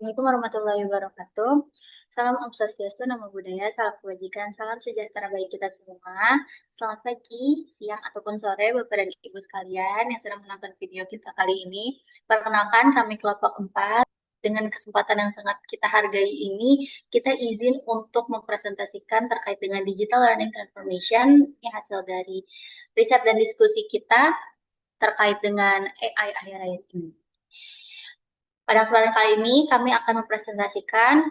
Assalamualaikum warahmatullahi wabarakatuh. Salam Om Swastiastu, Namo Buddhaya, salam kebajikan, salam sejahtera bagi kita semua. Selamat pagi, siang, ataupun sore Bapak dan Ibu sekalian yang sedang menonton video kita kali ini. Perkenalkan kami kelompok 4. Dengan kesempatan yang sangat kita hargai ini, kita izin untuk mempresentasikan terkait dengan Digital Learning Transformation yang hasil dari riset dan diskusi kita terkait dengan AI akhir-akhir ini. Pada kesempatan kali ini, kami akan mempresentasikan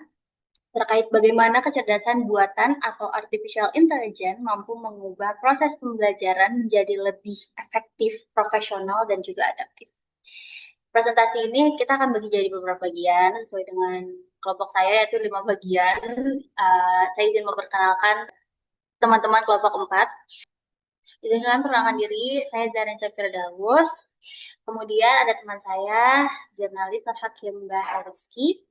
terkait bagaimana kecerdasan buatan atau artificial intelligence mampu mengubah proses pembelajaran menjadi lebih efektif, profesional, dan juga adaptif. Presentasi ini kita akan bagi jadi beberapa bagian sesuai dengan kelompok saya, yaitu 5 bagian. Saya izin memperkenalkan teman-teman kelompok 4. Izinkan perkenalkan diri, saya Zaren Firdaus. Kemudian ada teman saya, jurnalis Nur Hakim Rizky.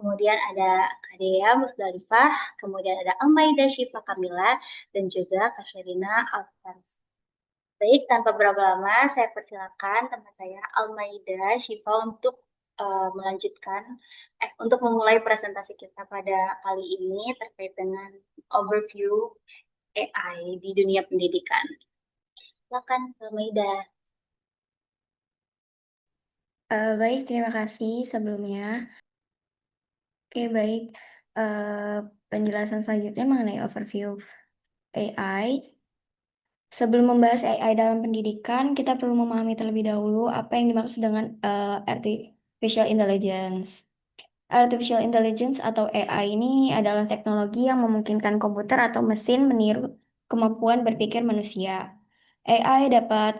Kemudian ada Kadea Musdalifah. Kemudian ada Almaida Syifa Kamila. Dan juga Kasherina Alfans. Baik, tanpa berlama-lama, saya persilakan teman saya Almaida Syifa untuk melanjutkan, untuk memulai presentasi kita pada kali ini terkait dengan overview AI di dunia pendidikan. Silakan, Almaida. Baik, terima kasih sebelumnya. Oke, baik. Penjelasan selanjutnya mengenai overview AI. Sebelum membahas AI dalam pendidikan, kita perlu memahami terlebih dahulu apa yang dimaksud dengan artificial intelligence. Artificial intelligence atau AI ini adalah teknologi yang memungkinkan komputer atau mesin meniru kemampuan berpikir manusia. AI dapat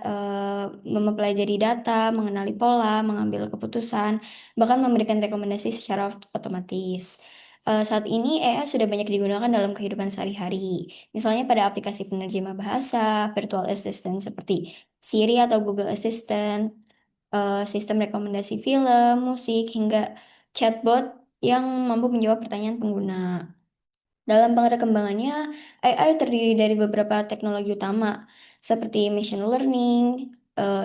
mempelajari data, mengenali pola, mengambil keputusan, bahkan memberikan rekomendasi secara otomatis. Saat ini AI sudah banyak digunakan dalam kehidupan sehari-hari, misalnya pada aplikasi penerjemah bahasa, virtual assistant seperti Siri atau Google Assistant, sistem rekomendasi film, musik, hingga chatbot yang mampu menjawab pertanyaan pengguna. Dalam pengembangannya, AI terdiri dari beberapa teknologi utama, seperti machine learning,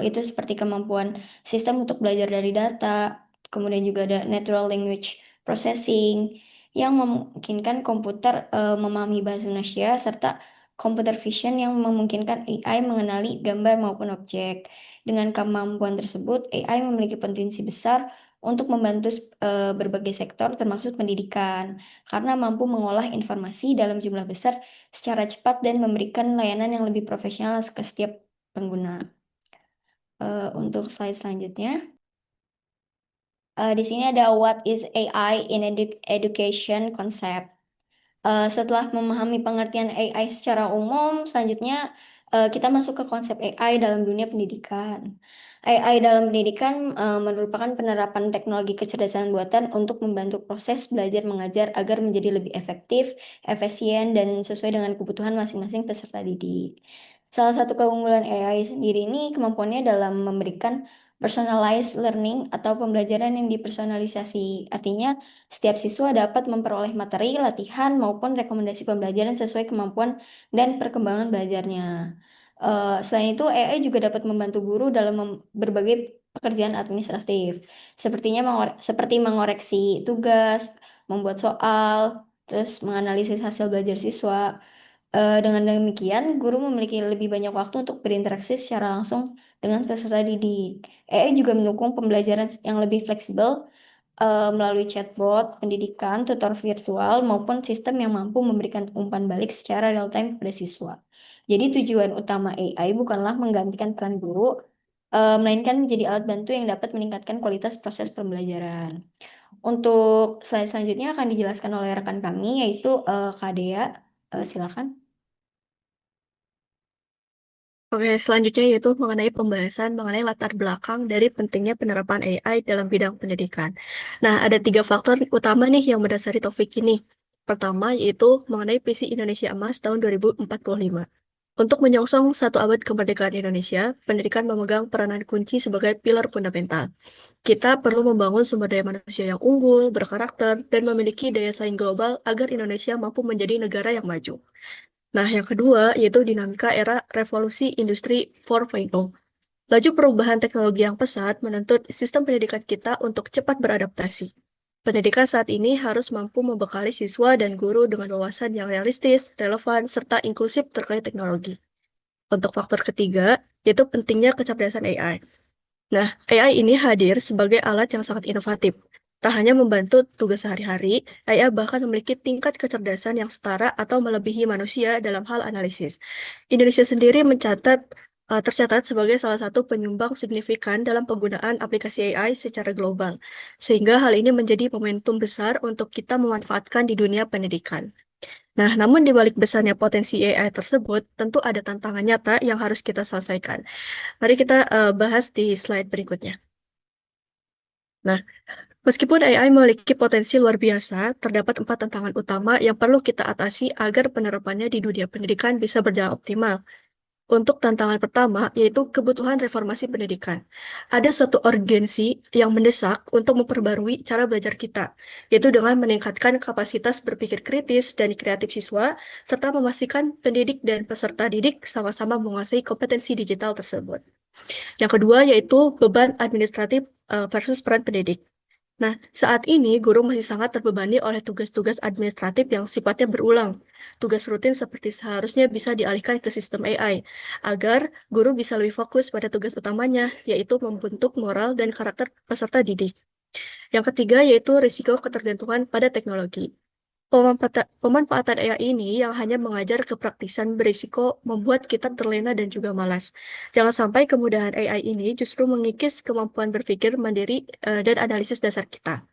itu seperti kemampuan sistem untuk belajar dari data, kemudian juga ada natural language processing, yang memungkinkan komputer memahami bahasa Indonesia, serta computer vision yang memungkinkan AI mengenali gambar maupun objek. Dengan kemampuan tersebut, AI memiliki potensi besar untuk membantu berbagai sektor termasuk pendidikan karena mampu mengolah informasi dalam jumlah besar secara cepat dan memberikan layanan yang lebih profesional ke setiap pengguna. Untuk slide selanjutnya, di sini ada what is AI in education concept. Setelah memahami pengertian AI secara umum, selanjutnya kita masuk ke konsep AI dalam dunia pendidikan. AI dalam pendidikan merupakan penerapan teknologi kecerdasan buatan untuk membantu proses belajar mengajar agar menjadi lebih efektif, efisien, dan sesuai dengan kebutuhan masing-masing peserta didik. Salah satu keunggulan AI sendiri ini kemampuannya dalam memberikan personalized learning atau pembelajaran yang dipersonalisasi. Artinya, setiap siswa dapat memperoleh materi, latihan, maupun rekomendasi pembelajaran sesuai kemampuan dan perkembangan belajarnya. Selain itu, AI juga dapat membantu guru dalam berbagai pekerjaan administratif, seperti mengoreksi tugas, membuat soal, terus menganalisis hasil belajar siswa. Dengan demikian, guru memiliki lebih banyak waktu untuk berinteraksi secara langsung dengan peserta didik. AI juga mendukung pembelajaran yang lebih fleksibel melalui chatbot, pendidikan, tutor virtual, maupun sistem yang mampu memberikan umpan balik secara real-time kepada siswa. Jadi tujuan utama AI bukanlah menggantikan peran guru, melainkan menjadi alat bantu yang dapat meningkatkan kualitas proses pembelajaran. Untuk slide selanjutnya akan dijelaskan oleh rekan kami, yaitu Kak Dea. Silakan. Oke, selanjutnya yaitu mengenai pembahasan mengenai latar belakang dari pentingnya penerapan AI dalam bidang pendidikan. Nah, ada 3 faktor utama nih yang mendasari topik ini. Pertama, yaitu mengenai visi Indonesia Emas tahun 2045. Untuk menyongsong 1 abad kemerdekaan Indonesia, pendidikan memegang peranan kunci sebagai pilar fundamental. Kita perlu membangun sumber daya manusia yang unggul, berkarakter, dan memiliki daya saing global agar Indonesia mampu menjadi negara yang maju. Nah, yang kedua yaitu dinamika era revolusi industri 4.0. Laju perubahan teknologi yang pesat menuntut sistem pendidikan kita untuk cepat beradaptasi. pendidikan saat ini harus mampu membekali siswa dan guru dengan wawasan yang realistis, relevan, serta inklusif terkait teknologi. Untuk faktor ketiga, yaitu pentingnya kecerdasan AI. Nah, AI ini hadir sebagai alat yang sangat inovatif. Tak hanya membantu tugas sehari-hari, AI bahkan memiliki tingkat kecerdasan yang setara atau melebihi manusia dalam hal analisis. Indonesia sendiri tercatat sebagai salah satu penyumbang signifikan dalam penggunaan aplikasi AI secara global, sehingga hal ini menjadi momentum besar untuk kita memanfaatkan di dunia pendidikan. Nah, namun di balik besarnya potensi AI tersebut, tentu ada tantangan nyata yang harus kita selesaikan. Mari kita bahas di slide berikutnya. Nah, meskipun AI memiliki potensi luar biasa, terdapat 4 tantangan utama yang perlu kita atasi agar penerapannya di dunia pendidikan bisa berjalan optimal. Untuk tantangan pertama, yaitu kebutuhan reformasi pendidikan. Ada suatu urgensi yang mendesak untuk memperbarui cara belajar kita, yaitu dengan meningkatkan kapasitas berpikir kritis dan kreatif siswa, serta memastikan pendidik dan peserta didik sama-sama menguasai kompetensi digital tersebut. Yang kedua, yaitu beban administratif versus peran pendidik. Nah, saat ini guru masih sangat terbebani oleh tugas-tugas administratif yang sifatnya berulang. Tugas rutin seperti seharusnya bisa dialihkan ke sistem AI, agar guru bisa lebih fokus pada tugas utamanya, yaitu membentuk moral dan karakter peserta didik. Yang ketiga, yaitu risiko ketergantungan pada teknologi. Pemanfaatan AI ini yang hanya mengajar kepraktisan berisiko membuat kita terlena dan juga malas. Jangan sampai kemudahan AI ini justru mengikis kemampuan berpikir mandiri dan analisis dasar kita.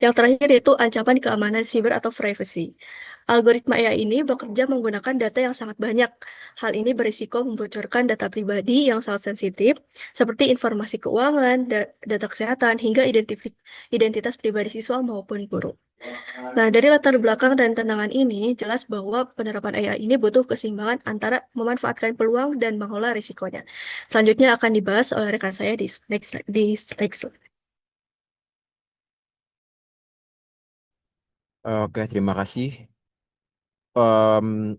Yang terakhir yaitu ancaman keamanan siber atau privacy. Algoritma AI ini bekerja menggunakan data yang sangat banyak. Hal ini berisiko membocorkan data pribadi yang sangat sensitif, seperti informasi keuangan, data kesehatan, hingga identitas pribadi siswa maupun guru. Nah, dari latar belakang dan tantangan ini, jelas bahwa penerapan AI ini butuh keseimbangan antara memanfaatkan peluang dan mengelola risikonya. Selanjutnya akan dibahas oleh rekan saya di next slide. Oke, terima kasih.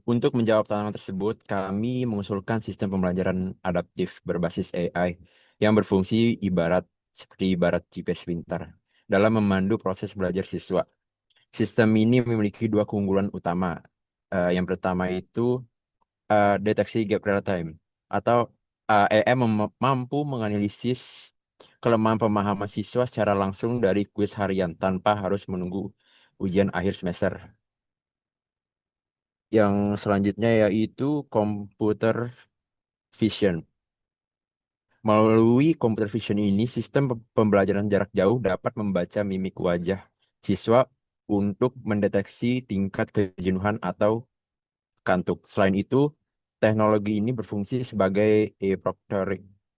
Untuk menjawab tantangan tersebut, kami mengusulkan sistem pembelajaran adaptif berbasis AI yang berfungsi seperti ibarat GPS pintar dalam memandu proses belajar siswa. Sistem ini memiliki dua keunggulan utama. Yang pertama itu deteksi gap real time atau AI mampu menganalisis kelemahan pemahaman siswa secara langsung dari kuis harian tanpa harus menunggu ujian akhir semester. Yang selanjutnya yaitu computer vision. Melalui computer vision ini, sistem pembelajaran jarak jauh dapat membaca mimik wajah siswa untuk mendeteksi tingkat kejenuhan atau kantuk. Selain itu, teknologi ini berfungsi sebagai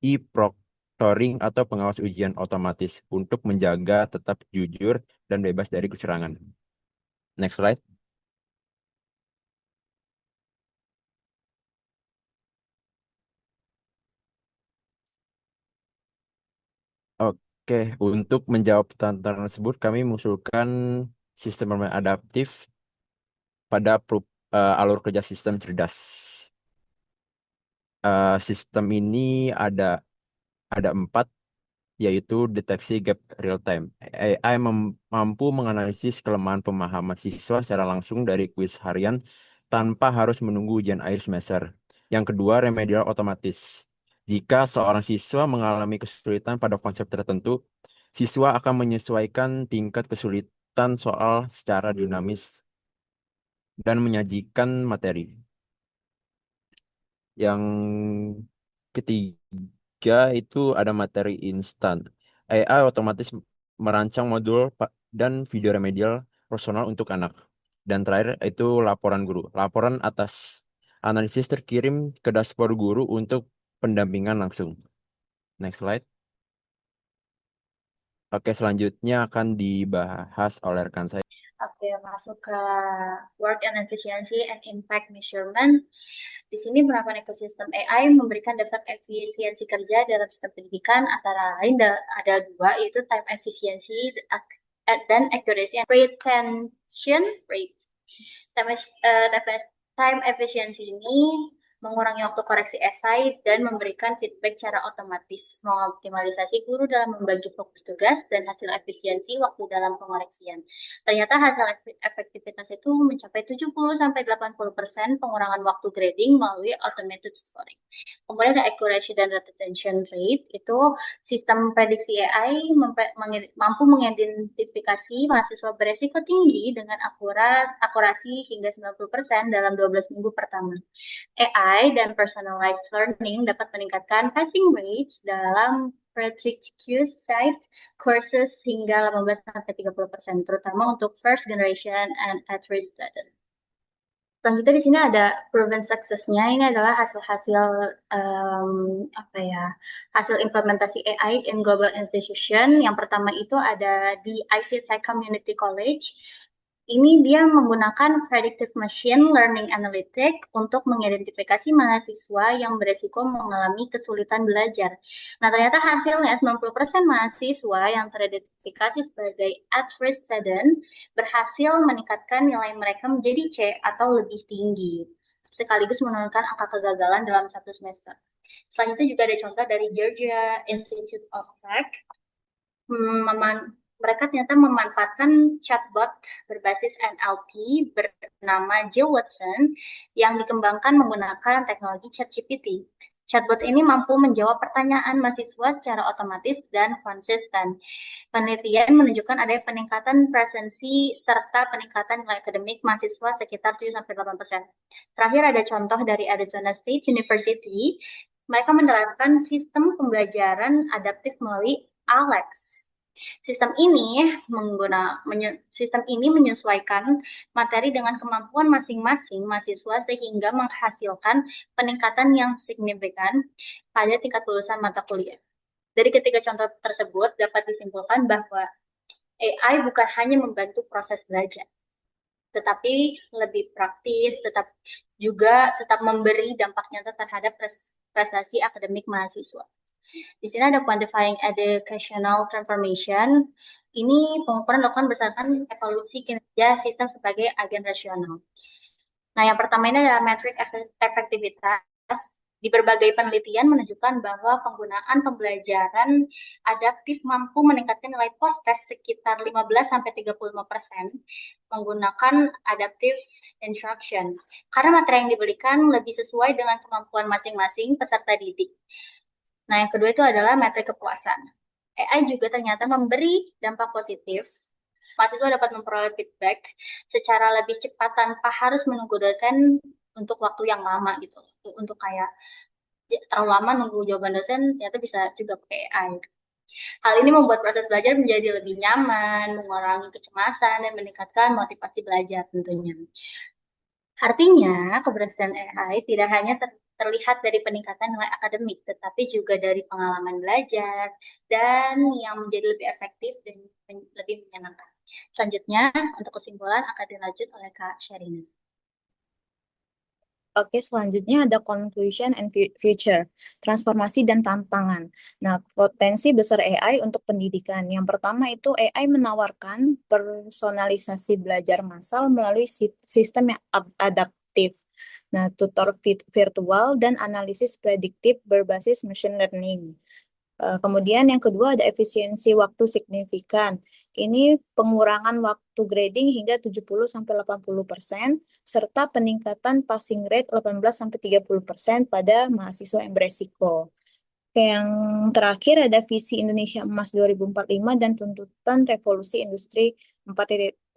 e-proctoring atau pengawas ujian otomatis untuk menjaga tetap jujur dan bebas dari kecurangan. Next slide. Oke, untuk menjawab tantangan tersebut, kami mengusulkan sistem permainan adaptif pada alur kerja sistem cerdas. Sistem ini ada 4, yaitu deteksi gap real time. AI mampu menganalisis kelemahan pemahaman siswa secara langsung dari kuis harian tanpa harus menunggu ujian akhir semester. Yang kedua, remedial otomatis. Jika seorang siswa mengalami kesulitan pada konsep tertentu, siswa akan menyesuaikan tingkat kesulitan soal secara dinamis dan menyajikan materi. Yang ketiga itu ada materi instan. AI otomatis merancang modul dan video remedial personal untuk anak. Dan terakhir itu laporan guru. Laporan atas analisis terkirim ke dashboard guru untuk pendampingan langsung. Next slide. Oke, selanjutnya akan dibahas oleh rekan saya. Oke, masuk ke work and efficiency and impact measurement. Di sini penerapan ekosistem AI memberikan dampak efisiensi kerja dalam sistem pendidikan, antara lain ada 2, yaitu time efficiency dan accuracy and retention rate. Time efficiency ini mengurangi waktu koreksi esai, dan memberikan feedback secara otomatis, mengoptimalisasi guru dalam membagi fokus tugas, dan hasil efisiensi waktu dalam pengoreksian. Ternyata hasil efektivitas itu mencapai 70-80% pengurangan waktu grading melalui automated scoring. Kemudian ada accuracy dan retention rate, itu sistem prediksi AI mampu mengidentifikasi mahasiswa beresiko tinggi dengan akurasi hingga 90% dalam 12 minggu pertama. AI dan personalized learning dapat meningkatkan passing rates dalam prerequisite courses hingga 18-30%, terutama untuk first generation and at-risk student. Selanjutnya di sini ada proven success-nya. Ini adalah hasil-hasil hasil implementasi AI in global institution. Yang pertama itu ada di Ivy Tech Community College. Ini dia menggunakan predictive machine learning analytic untuk mengidentifikasi mahasiswa yang beresiko mengalami kesulitan belajar. Nah, ternyata hasilnya 90% mahasiswa yang teridentifikasi sebagai at-risk student berhasil meningkatkan nilai mereka menjadi C atau lebih tinggi, sekaligus menurunkan angka kegagalan dalam satu semester. Selanjutnya juga ada contoh dari Georgia Institute of Tech. Mereka ternyata memanfaatkan chatbot berbasis NLP bernama Jill Watson yang dikembangkan menggunakan teknologi ChatGPT. Chatbot ini mampu menjawab pertanyaan mahasiswa secara otomatis dan konsisten. Penelitian menunjukkan adanya peningkatan presensi serta peningkatan nilai akademik mahasiswa sekitar 7-8%. Terakhir ada contoh dari Arizona State University. Mereka menerapkan sistem pembelajaran adaptif melalui ALEX. Sistem ini menyesuaikan materi dengan kemampuan masing-masing mahasiswa sehingga menghasilkan peningkatan yang signifikan pada tingkat lulusan mata kuliah. Dari ketiga contoh tersebut dapat disimpulkan bahwa AI bukan hanya membantu proses belajar, tetapi lebih praktis, tetap memberi dampak nyata terhadap prestasi akademik mahasiswa. Di sini ada quantifying educational transformation. Ini pengukuran dilakukan berdasarkan evaluasi kinerja sistem sebagai agen rasional. Nah, yang pertama ini adalah metrik efektivitas. Di berbagai penelitian menunjukkan bahwa penggunaan pembelajaran adaptif mampu meningkatkan nilai post-test sekitar 15-35% menggunakan adaptive instruction. Karena materi yang diberikan lebih sesuai dengan kemampuan masing-masing peserta didik. Nah, yang kedua itu adalah metrik kepuasan. AI juga ternyata memberi dampak positif. Mahasiswa dapat memperoleh feedback secara lebih cepat tanpa harus menunggu dosen untuk waktu yang lama gitu. Untuk kayak terlalu lama nunggu jawaban dosen, ternyata bisa juga pakai AI. Hal ini membuat proses belajar menjadi lebih nyaman, mengurangi kecemasan, dan meningkatkan motivasi belajar tentunya. Artinya, keberhasilan AI tidak hanya terlihat dari peningkatan nilai akademik, tetapi juga dari pengalaman belajar dan yang menjadi lebih efektif dan lebih menyenangkan. Selanjutnya, untuk kesimpulan akan dilanjut oleh Kak Sherina. Oke, selanjutnya ada conclusion and future, transformasi dan tantangan. Nah, potensi besar AI untuk pendidikan. Yang pertama itu AI menawarkan personalisasi belajar massal melalui sistem yang adaptif. Nah, tutor virtual dan analisis prediktif berbasis machine learning. Kemudian yang kedua ada efisiensi waktu signifikan. Ini pengurangan waktu grading hingga 70-80% serta peningkatan passing rate 18-30% pada mahasiswa yang beresiko. Yang terakhir ada visi Indonesia Emas 2045 dan tuntutan revolusi industri 4.0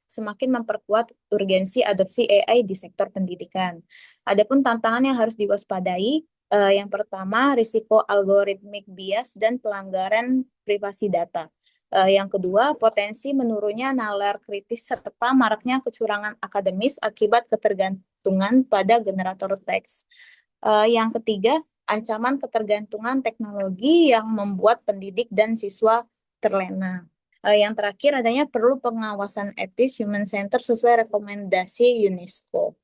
semakin memperkuat urgensi adopsi AI di sektor pendidikan. Adapun tantangan yang harus diwaspadai, yang pertama, risiko algorithmic bias dan pelanggaran privasi data. Yang kedua, potensi menurunnya nalar kritis serta maraknya kecurangan akademis akibat ketergantungan pada generator teks. Yang ketiga, ancaman ketergantungan teknologi yang membuat pendidik dan siswa terlena. Yang terakhir, adanya perlu pengawasan etis human center sesuai rekomendasi UNESCO.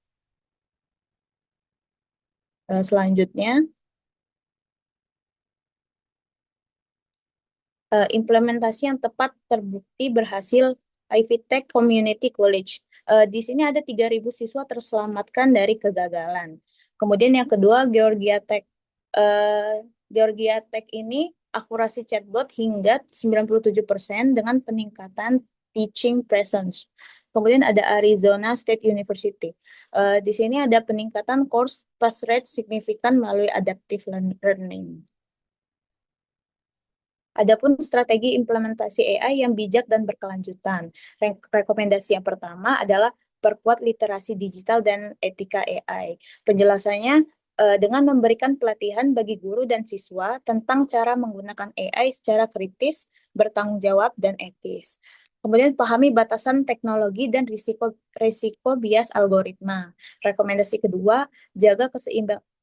Selanjutnya, implementasi yang tepat terbukti berhasil Ivy Tech Community College. Di sini ada 3.000 siswa terselamatkan dari kegagalan. Kemudian yang kedua, Georgia Tech. Georgia Tech ini akurasi chatbot hingga 97% dengan peningkatan teaching presence. Kemudian ada Arizona State University. Di sini ada peningkatan course pass rate signifikan melalui adaptive learning. Adapun strategi implementasi AI yang bijak dan berkelanjutan. Rekomendasi yang pertama adalah perkuat literasi digital dan etika AI. Penjelasannya dengan memberikan pelatihan bagi guru dan siswa tentang cara menggunakan AI secara kritis, bertanggung jawab, dan etis. Kemudian pahami batasan teknologi dan risiko bias algoritma. Rekomendasi kedua, jaga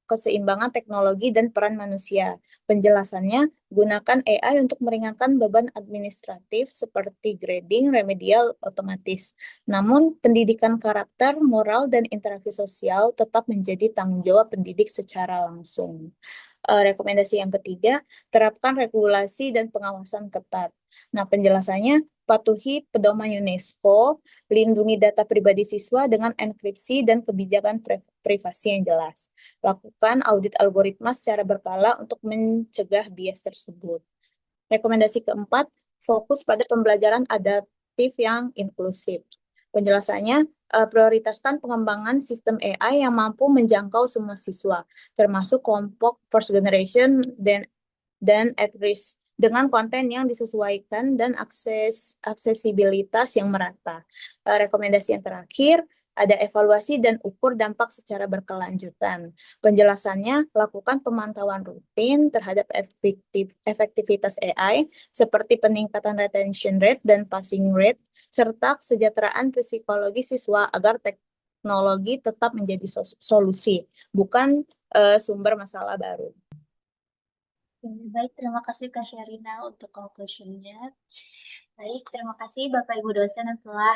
keseimbangan teknologi dan peran manusia. Penjelasannya, gunakan AI untuk meringankan beban administratif seperti grading, remedial, otomatis. Namun, pendidikan karakter, moral, dan interaksi sosial tetap menjadi tanggung jawab pendidik secara langsung. Rekomendasi yang ketiga, terapkan regulasi dan pengawasan ketat. Nah, penjelasannya, patuhi pedoman UNESCO, lindungi data pribadi siswa dengan enkripsi dan kebijakan privasi yang jelas. Lakukan audit algoritma secara berkala untuk mencegah bias tersebut. Rekomendasi keempat, fokus pada pembelajaran adaptif yang inklusif. Penjelasannya, prioritaskan pengembangan sistem AI yang mampu menjangkau semua siswa, termasuk kelompok first generation dan at risk, dengan konten yang disesuaikan dan aksesibilitas yang merata. Rekomendasi yang terakhir, ada evaluasi dan ukur dampak secara berkelanjutan. Penjelasannya, lakukan pemantauan rutin terhadap efektivitas AI, seperti peningkatan retention rate dan passing rate, serta kesejahteraan psikologi siswa agar teknologi tetap menjadi solusi, bukan sumber masalah baru. Baik, terima kasih Kak Sherina untuk conclusion-nya. Baik, terima kasih Bapak Ibu dosen yang telah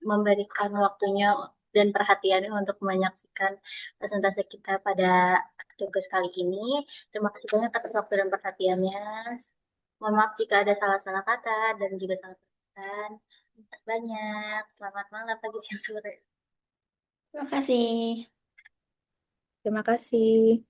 memberikan waktunya dan perhatiannya untuk menyaksikan presentasi kita pada tugas kali ini. Terima kasih banyak atas waktu dan perhatiannya. Mohon maaf jika ada salah-salah kata dan juga salah perkataan. Terima kasih banyak. Selamat malam, pagi, siang, sore. Terima kasih. Terima kasih.